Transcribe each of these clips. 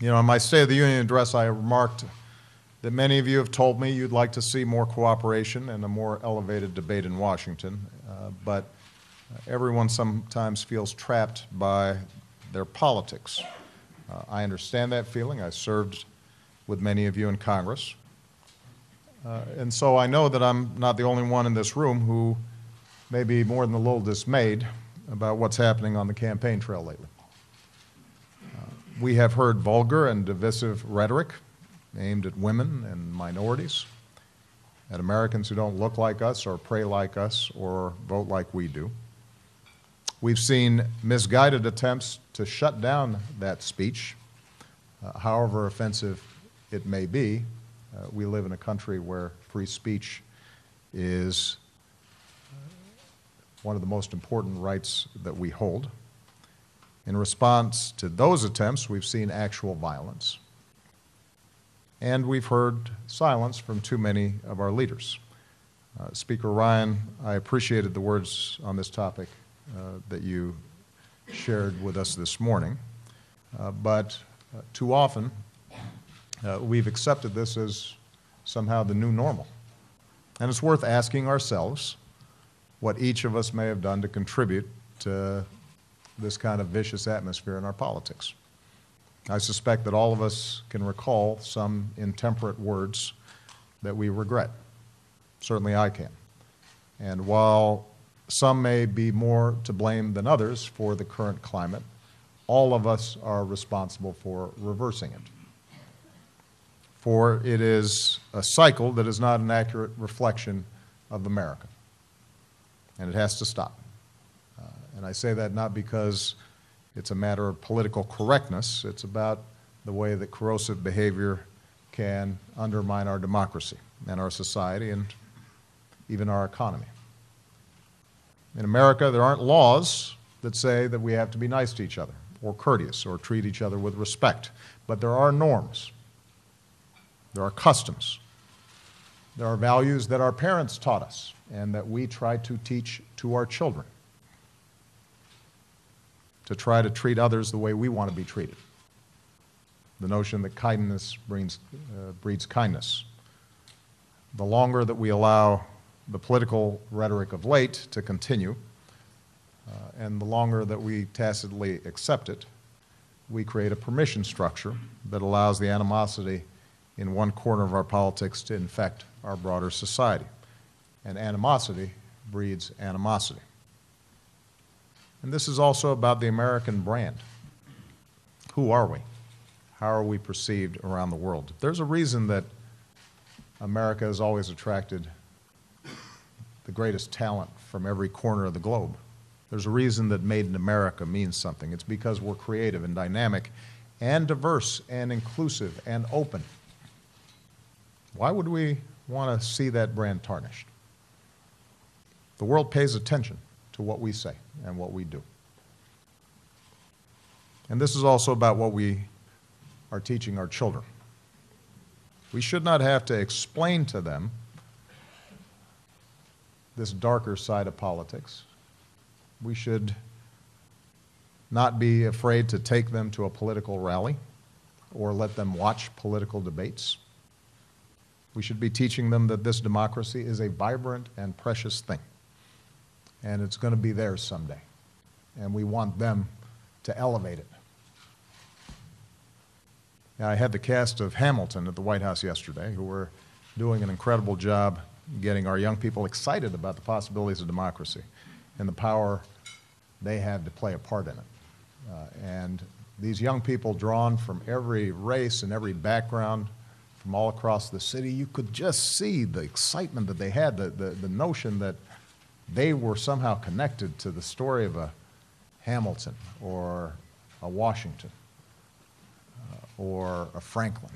You know, in my State of the Union address, I remarked that many of you have told me you'd like to see more cooperation and a more elevated debate in Washington, but everyone sometimes feels trapped by their politics. I understand that feeling. I served with many of you in Congress. And so I know that I'm not the only one in this room who may be more than a little dismayed about what's happening on the campaign trail lately. We have heard vulgar and divisive rhetoric aimed at women and minorities, at Americans who don't look like us or pray like us or vote like we do. We've seen misguided attempts to shut down that speech, however offensive it may be. We live in a country where free speech is one of the most important rights that we hold. In response to those attempts, we've seen actual violence. And we've heard silence from too many of our leaders. Speaker Ryan, I appreciated the words on this topic that you shared with us this morning, but too often we've accepted this as somehow the new normal. And it's worth asking ourselves what each of us may have done to contribute to this kind of vicious atmosphere in our politics. I suspect that all of us can recall some intemperate words that we regret. Certainly I can. And while some may be more to blame than others for the current climate, all of us are responsible for reversing it. For it is a cycle that is not an accurate reflection of America. And it has to stop. And I say that not because it's a matter of political correctness. It's about the way that corrosive behavior can undermine our democracy and our society and even our economy. In America, there aren't laws that say that we have to be nice to each other or courteous or treat each other with respect. But there are norms. There are customs. There are values that our parents taught us and that we try to teach to our children, to try to treat others the way we want to be treated. The notion that kindness breeds kindness. The longer that we allow the political rhetoric of late to continue, and the longer that we tacitly accept it, we create a permission structure that allows the animosity in one corner of our politics to infect our broader society. And animosity breeds animosity. And this is also about the American brand. Who are we? How are we perceived around the world? There's a reason that America has always attracted the greatest talent from every corner of the globe. There's a reason that Made in America means something. It's because we're creative and dynamic and diverse and inclusive and open. Why would we want to see that brand tarnished? The world pays attention to what we say and what we do. And this is also about what we are teaching our children. We should not have to explain to them this darker side of politics. We should not be afraid to take them to a political rally or let them watch political debates. We should be teaching them that this democracy is a vibrant and precious thing, and it's going to be theirs someday, and we want them to elevate it. Now, I had the cast of Hamilton at the White House yesterday, who were doing an incredible job getting our young people excited about the possibilities of democracy and the power they have to play a part in it. And these young people, drawn from every race and every background from all across the city, you could just see the excitement that they had, the notion that they were somehow connected to the story of a Hamilton or a Washington or a Franklin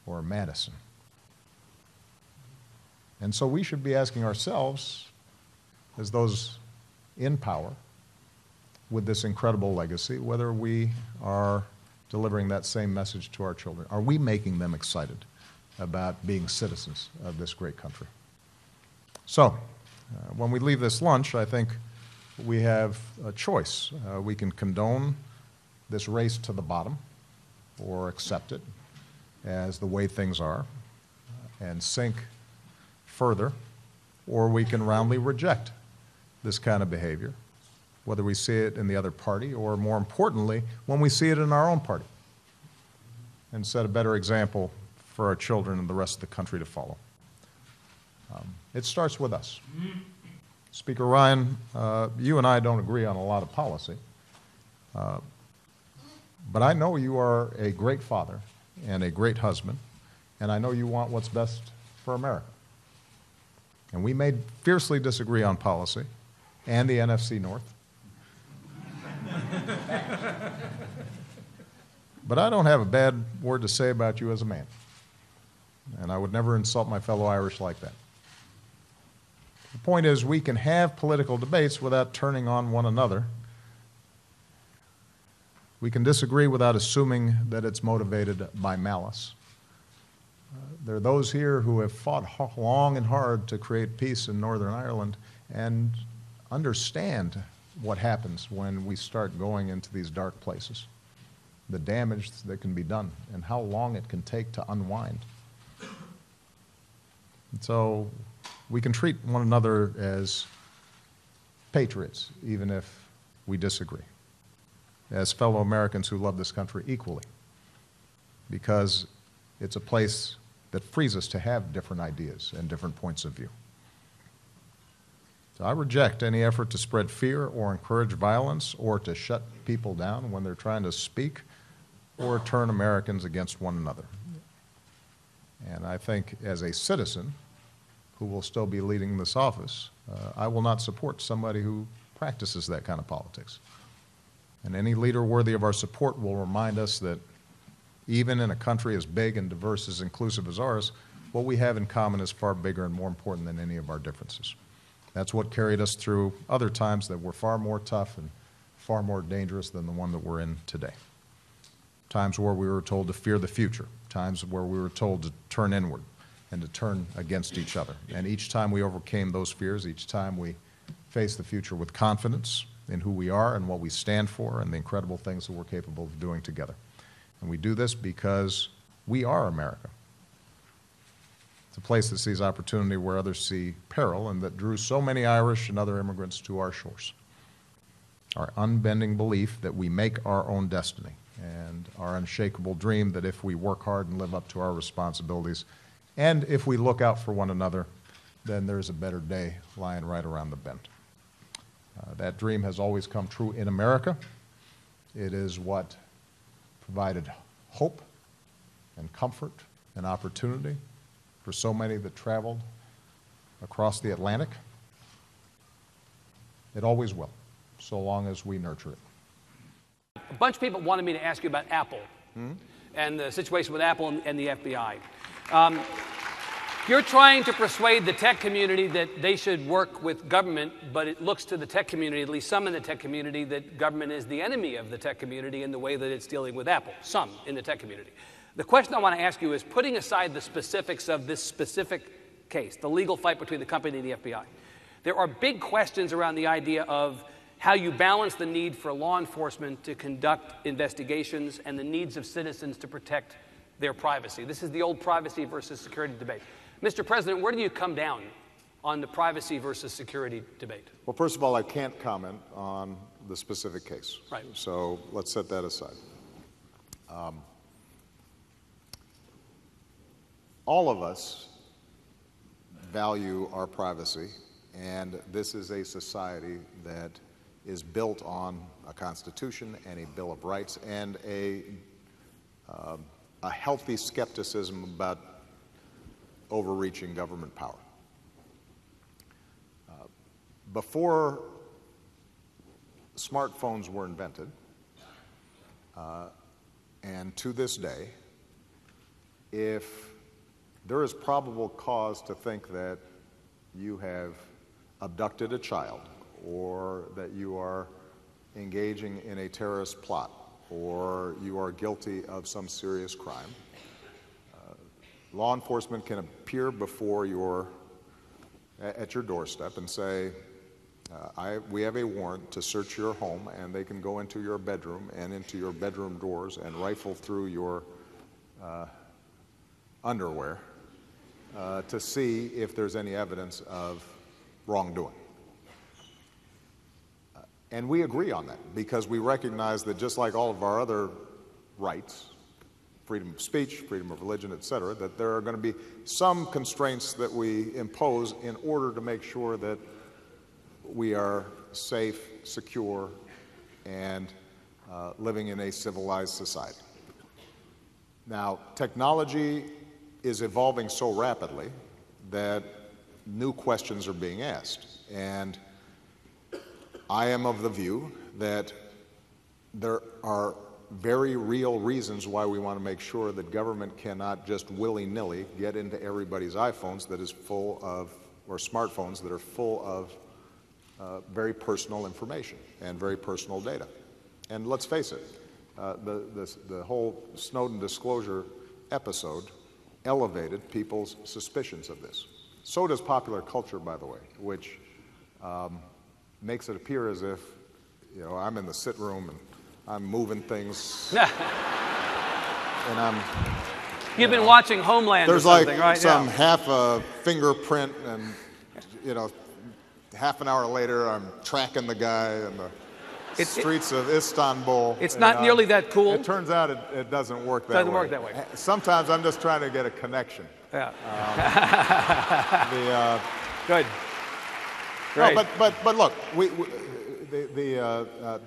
or a Madison. And so we should be asking ourselves, as those in power with this incredible legacy, whether we are delivering that same message to our children. Are we making them excited about being citizens of this great country? So, when we leave this lunch, I think we have a choice. We can condone this race to the bottom, or accept it as the way things are and sink further, or we can roundly reject this kind of behavior, whether we see it in the other party or, more importantly, when we see it in our own party, and set a better example for our children and the rest of the country to follow. It starts with us. Speaker Ryan, you and I don't agree on a lot of policy, but I know you are a great father and a great husband, and I know you want what's best for America. And we may fiercely disagree on policy and the NFC North. But I don't have a bad word to say about you as a man. And I would never insult my fellow Irish like that. The point is, we can have political debates without turning on one another. We can disagree without assuming that it's motivated by malice. There are those here who have fought long and hard to create peace in Northern Ireland and understand what happens when we start going into these dark places, the damage that can be done, and how long it can take to unwind. And so we can treat one another as patriots, even if we disagree, as fellow Americans who love this country equally, because it's a place that frees us to have different ideas and different points of view. So I reject any effort to spread fear or encourage violence or to shut people down when they're trying to speak or turn Americans against one another. And I think as a citizen who will still be leading this office, I will not support somebody who practices that kind of politics. And any leader worthy of our support will remind us that even in a country as big and diverse, as inclusive as ours, what we have in common is far bigger and more important than any of our differences. That's what carried us through other times that were far more tough and far more dangerous than the one that we're in today. Times where we were told to fear the future, times where we were told to turn inward and to turn against each other. And each time we overcame those fears, each time we faced the future with confidence in who we are and what we stand for and the incredible things that we're capable of doing together. And we do this because we are America. It's a place that sees opportunity where others see peril and that drew so many Irish and other immigrants to our shores. Our unbending belief that we make our own destiny and our unshakable dream that if we work hard and live up to our responsibilities and if we look out for one another, then there's a better day lying right around the bend. That dream has always come true in America. It is what provided hope and comfort and opportunity for so many that traveled across the Atlantic. It always will, so long as we nurture it. A bunch of people wanted me to ask you about Apple and the situation with Apple and the FBI. You're trying to persuade the tech community that they should work with government, but it looks to the tech community, at least some in the tech community, that government is the enemy of the tech community in the way that it's dealing with Apple, some in the tech community. The question I want to ask you is, putting aside the specifics of this specific case, the legal fight between the company and the FBI, there are big questions around the idea of how you balance the need for law enforcement to conduct investigations and the needs of citizens to protect their privacy. This is the old privacy versus security debate. Mr. President, where do you come down on the privacy versus security debate? Well, first of all, I can't comment on the specific case. Right. So let's set that aside. All of us value our privacy, and this is a society that is built on a Constitution and a Bill of Rights and a healthy skepticism about overreaching government power. Before smartphones were invented, and to this day, if there is probable cause to think that you have abducted a child or that you are engaging in a terrorist plot or you are guilty of some serious crime, law enforcement can appear before at your doorstep and say, We have a warrant to search your home, and they can go into your bedroom and into your bedroom drawers and rifle through your underwear to see if there's any evidence of wrongdoing. And we agree on that because we recognize that just like all of our other rights, freedom of speech, freedom of religion, etc., that there are going to be some constraints that we impose in order to make sure that we are safe, secure, and living in a civilized society. Now, technology is evolving so rapidly that new questions are being asked. And I am of the view that there are very real reasons why we want to make sure that government cannot just willy-nilly get into everybody's iPhones that is full of, or smartphones that are full of very personal information and very personal data. And let's face it, the whole Snowden disclosure episode elevated people's suspicions of this. So does popular culture, by the way, which makes it appear as if, you know, I'm in the sit room and I'm moving things. And I'm. You've been watching Homeland or something, like right? Some half a fingerprint, and you know, half an hour later, I'm tracking the guy in the streets of Istanbul. It's not nearly that cool. It turns out it doesn't work that way. Doesn't work that way. Sometimes I'm just trying to get a connection. Yeah. Good. Great. No, but look,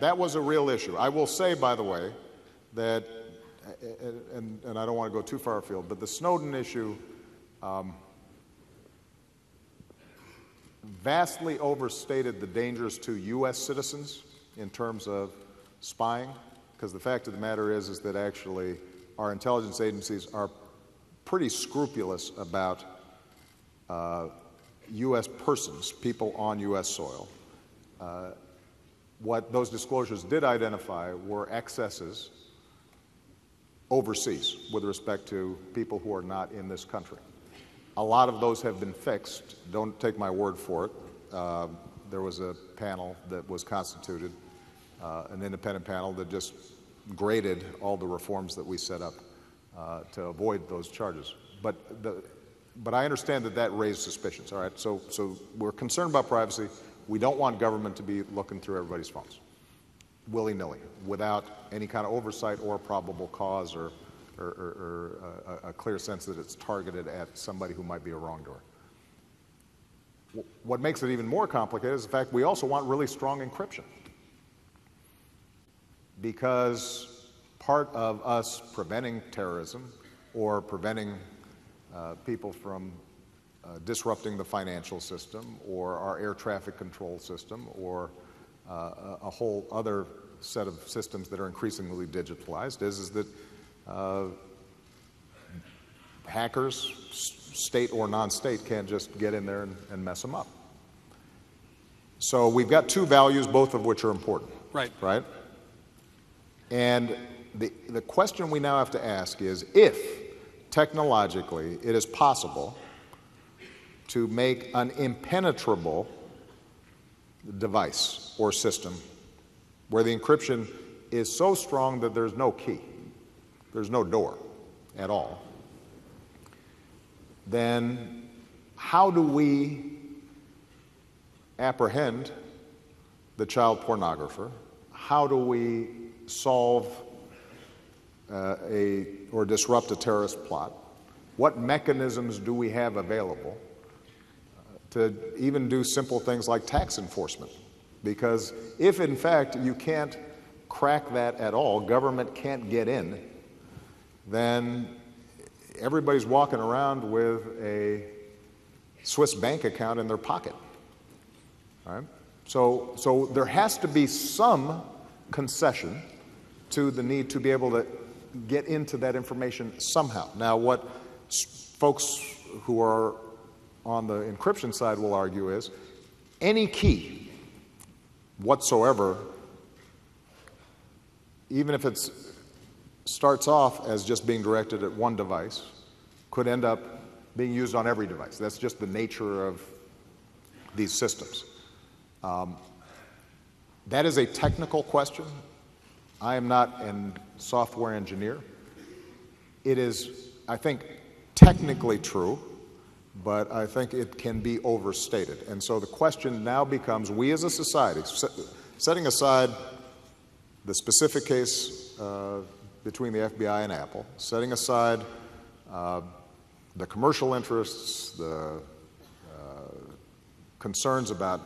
that was a real issue. I will say, by the way, that, and I don't want to go too far afield, but the Snowden issue vastly overstated the dangers to U.S. citizens in terms of spying, because the fact of the matter is that actually our intelligence agencies are pretty scrupulous about U.S. persons, people on U.S. soil. What those disclosures did identify were excesses overseas with respect to people who are not in this country. A lot of those have been fixed. Don't take my word for it. There was a panel that was constituted, an independent panel that just graded all the reforms that we set up to avoid those charges. But I understand that raised suspicions, all right? So we're concerned about privacy. We don't want government to be looking through everybody's phones, willy-nilly, without any kind of oversight or probable cause or a clear sense that it's targeted at somebody who might be a wrongdoer. What makes it even more complicated is the fact we also want really strong encryption, because part of us preventing terrorism or preventing people from disrupting the financial system or our air traffic control system or a whole other set of systems that are increasingly digitalized is that hackers, state or non-state, can't just get in there and mess them up. So we've got two values, both of which are important. Right. Right? And the question we now have to ask is, if technologically it is possible to make an impenetrable device or system where the encryption is so strong that there's no key, there's no door at all, then how do we apprehend the child pornographer? How do we solve or disrupt a terrorist plot? What mechanisms do we have available to even do simple things like tax enforcement? Because if in fact you can't crack that at all, government can't get in, then everybody's walking around with a Swiss bank account in their pocket. All right? So there has to be some concession to the need to be able to get into that information somehow. Now, what folks who are on the encryption side will argue is any key whatsoever, even if it starts off as just being directed at one device, could end up being used on every device. That's just the nature of these systems. That is a technical question. I am not a software engineer. It is, I think, technically true, but I think it can be overstated. And so the question now becomes, we as a society, setting aside the specific case between the FBI and Apple, setting aside the commercial interests, the concerns about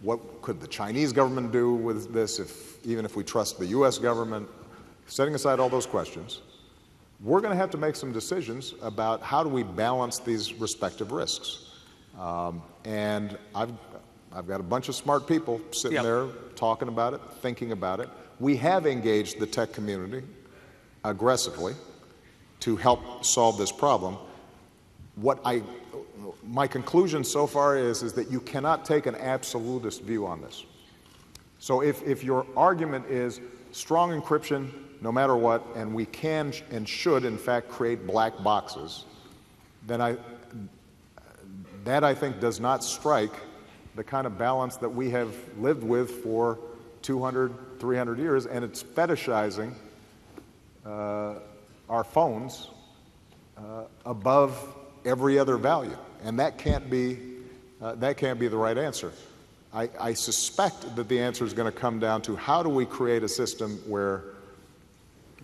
what could the Chinese government do with this, even if we trust the U.S. government, setting aside all those questions, we're going to have to make some decisions about how do we balance these respective risks. And I've got a bunch of smart people sitting there talking about it, thinking about it. We have engaged the tech community aggressively to help solve this problem. My conclusion so far is that you cannot take an absolutist view on this. So if your argument is strong encryption no matter what, and we can and should in fact create black boxes, then that I think does not strike the kind of balance that we have lived with for 200, 300 years, and it's fetishizing our phones above every other value, and that can't be the right answer. I suspect that the answer is going to come down to how do we create a system where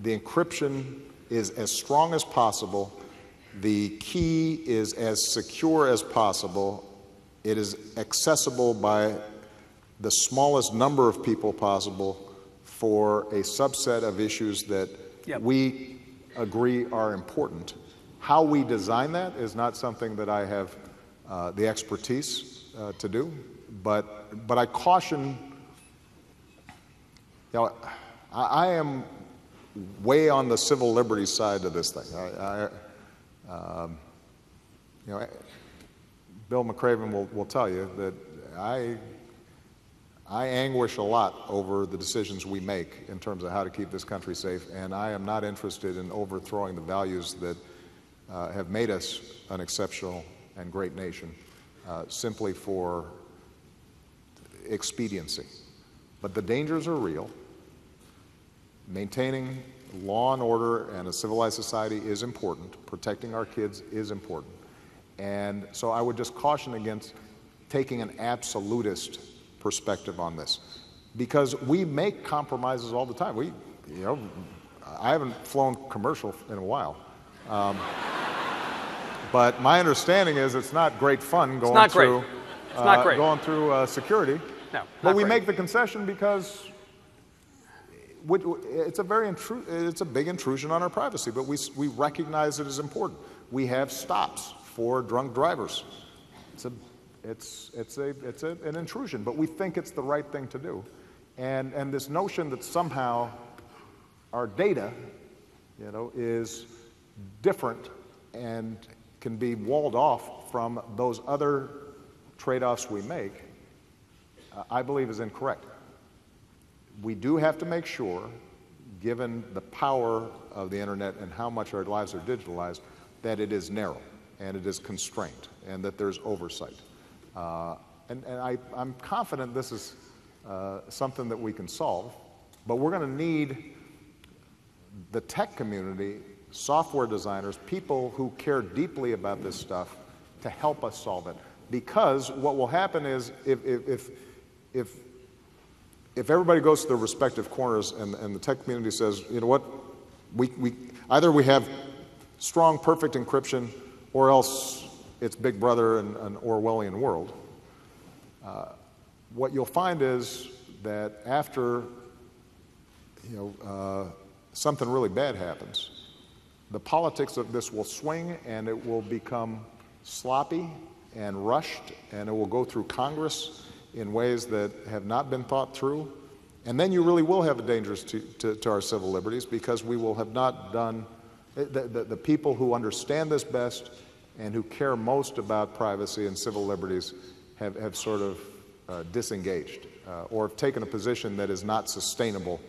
the encryption is as strong as possible, the key is as secure as possible, it is accessible by the smallest number of people possible for a subset of issues that we agree are important. How we design that is not something that I have the expertise to do, but I caution, I am way on the civil liberties side of this thing. Bill McRaven will tell you that I anguish a lot over the decisions we make in terms of how to keep this country safe, and I am not interested in overthrowing the values that have made us an exceptional and great nation simply for expediency. But the dangers are real. Maintaining law and order and a civilized society is important. Protecting our kids is important. And so I would just caution against taking an absolutist perspective on this, because we make compromises all the time. I haven't flown commercial in a while. But my understanding is it's not great fun going through security. No, but we make the concession because it's a big intrusion on our privacy, but we recognize it as important. We have stops for drunk drivers. It's an intrusion, but we think it's the right thing to do. And this notion that somehow our data, is different and can be walled off from those other trade-offs we make, I believe is incorrect. We do have to make sure, given the power of the internet and how much our lives are digitalized, that it is narrow and it is constrained and that there's oversight. And I'm confident this is something that we can solve, but we're going to need the tech community, software designers, people who care deeply about this stuff to help us solve it. Because what will happen is if everybody goes to their respective corners and the tech community says, you know what, either we have strong, perfect encryption, or else it's Big Brother and an Orwellian world. What you'll find is that after something really bad happens, the politics of this will swing and it will become sloppy and rushed, and it will go through Congress in ways that have not been thought through. And then you really will have a danger to our civil liberties, because we will have not done, the people who understand this best and who care most about privacy and civil liberties have sort of disengaged or have taken a position that is not sustainable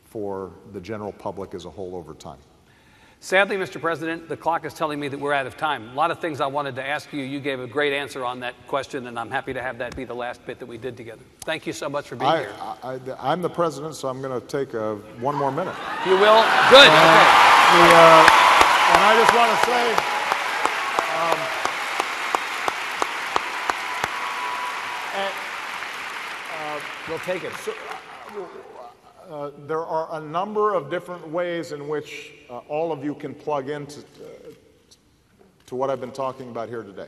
for the general public as a whole over time. Sadly, Mr. President, the clock is telling me that we're out of time. A lot of things I wanted to ask you. You gave a great answer on that question, and I'm happy to have that be the last bit that we did together. Thank you so much for being here. I'm the president, so I'm going to take one more minute. You will? Good. Okay. And I just want to say, We'll take it. there are a number of different ways in which all of you can plug into to what I've been talking about here today.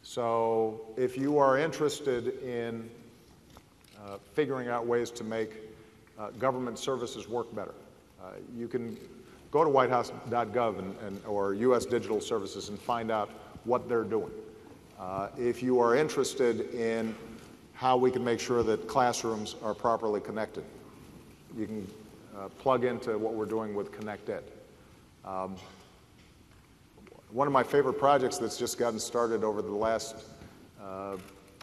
So if you are interested in figuring out ways to make government services work better, you can go to whitehouse.gov or U.S. Digital Services and find out what they're doing. If you are interested in how we can make sure that classrooms are properly connected, you can plug into what we're doing with ConnectEd. One of my favorite projects that's just gotten started over the last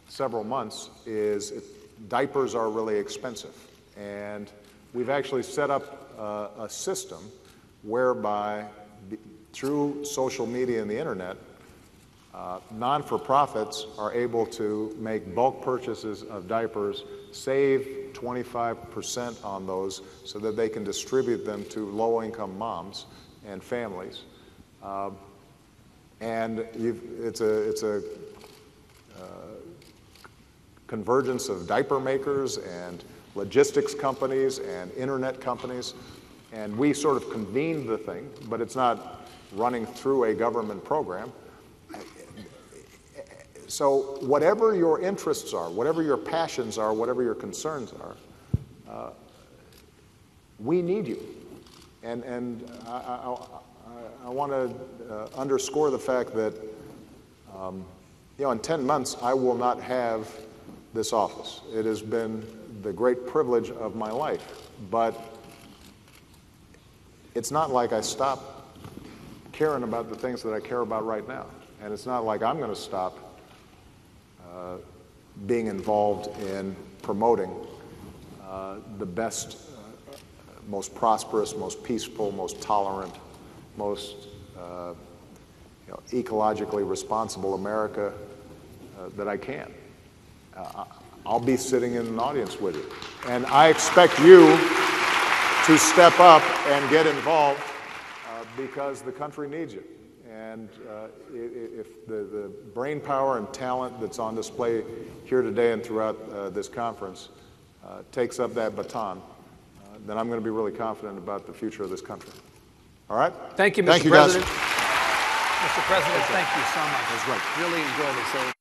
several months is diapers are really expensive. And we've actually set up a system whereby through social media and the internet, non-for-profits are able to make bulk purchases of diapers, save 25% on those so that they can distribute them to low-income moms and families. And it's a convergence of diaper makers and logistics companies and internet companies. And we sort of convened the thing, but it's not running through a government program. So whatever your interests are, whatever your passions are, whatever your concerns are, we need you. And I want to underscore the fact that, in 10 months, I will not have this office. It has been the great privilege of my life. But it's not like I stop caring about the things that I care about right now. And it's not like I'm going to stop being involved in promoting the best, most prosperous, most peaceful, most tolerant, most ecologically responsible America that I can. I'll be sitting in an audience with you. And I expect you to step up and get involved because the country needs you. And if the brain power and talent that's on display here today and throughout this conference takes up that baton, then I'm going to be really confident about the future of this country. All right? Thank you, Mr. Thank you, President. guys. Mr. President, thank you so much. That's right. Really enjoyed it. So